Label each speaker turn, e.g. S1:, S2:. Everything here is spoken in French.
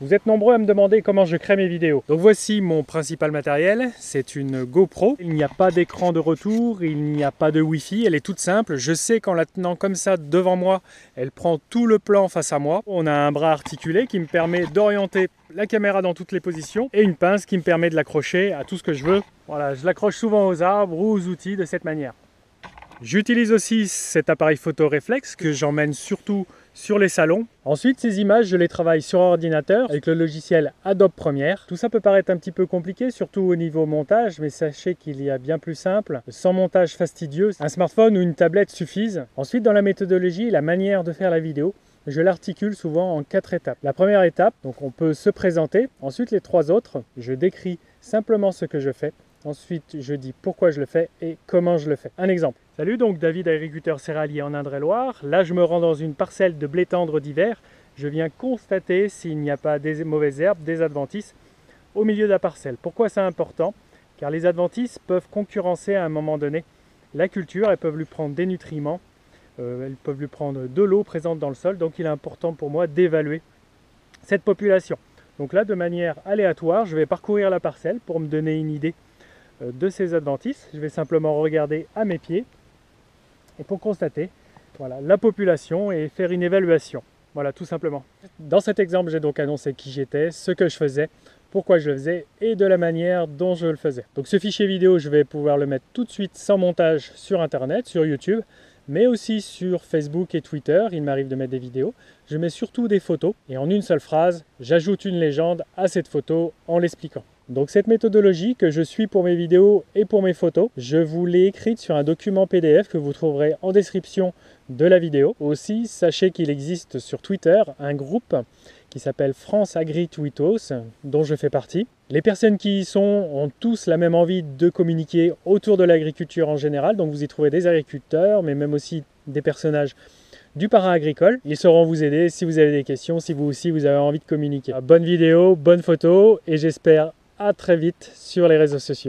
S1: Vous êtes nombreux à me demander comment je crée mes vidéos. Donc voici mon principal matériel, c'est une GoPro. Il n'y a pas d'écran de retour, il n'y a pas de Wi-Fi, elle est toute simple. Je sais qu'en la tenant comme ça devant moi, elle prend tout le plan face à moi. On a un bras articulé qui me permet d'orienter la caméra dans toutes les positions et une pince qui me permet de l'accrocher à tout ce que je veux. Voilà, je l'accroche souvent aux arbres ou aux outils de cette manière. J'utilise aussi cet appareil photo réflexe que j'emmène surtout sur les salons. Ensuite, ces images, je les travaille sur ordinateur avec le logiciel Adobe Premiere. Tout ça peut paraître un petit peu compliqué, surtout au niveau montage, mais sachez qu'il y a bien plus simple, sans montage fastidieux. Un smartphone ou une tablette suffisent. Ensuite, dans la méthodologie et la manière de faire la vidéo, je l'articule souvent en 4 étapes. La première étape, donc on peut se présenter. Ensuite, les 3 autres, je décris simplement ce que je fais. Ensuite, je dis pourquoi je le fais et comment je le fais. Un exemple. Salut, donc David, agriculteur céréalier en Indre-et-Loire. Là, je me rends dans une parcelle de blé tendre d'hiver. Je viens constater s'il n'y a pas des mauvaises herbes, des adventices au milieu de la parcelle. Pourquoi c'est important? Car les adventices peuvent concurrencer à un moment donné la culture. Elles peuvent lui prendre des nutriments, elles peuvent lui prendre de l'eau présente dans le sol. Donc, il est important pour moi d'évaluer cette population. Donc là, de manière aléatoire, je vais parcourir la parcelle pour me donner une idée de ces adventices. Je vais simplement regarder à mes pieds et pour constater voilà, la population et faire une évaluation. Voilà, tout simplement. Dans cet exemple, j'ai donc annoncé qui j'étais, ce que je faisais, pourquoi je le faisais et de la manière dont je le faisais. Donc ce fichier vidéo, je vais pouvoir le mettre tout de suite sans montage sur Internet, sur YouTube, mais aussi sur Facebook et Twitter. Il m'arrive de mettre des vidéos. Je mets surtout des photos et en une seule phrase, j'ajoute une légende à cette photo en l'expliquant. Donc cette méthodologie que je suis pour mes vidéos et pour mes photos, je vous l'ai écrite sur un document PDF que vous trouverez en description de la vidéo. Aussi, sachez qu'il existe sur Twitter un groupe qui s'appelle France Agri Tweetos, dont je fais partie. Les personnes qui y sont ont tous la même envie de communiquer autour de l'agriculture en général, donc vous y trouvez des agriculteurs, mais même aussi des personnages du para-agricole. Ils sauront vous aider si vous avez des questions, si vous aussi vous avez envie de communiquer. Bonne vidéo, bonne photo, et j'espère à très vite sur les réseaux sociaux.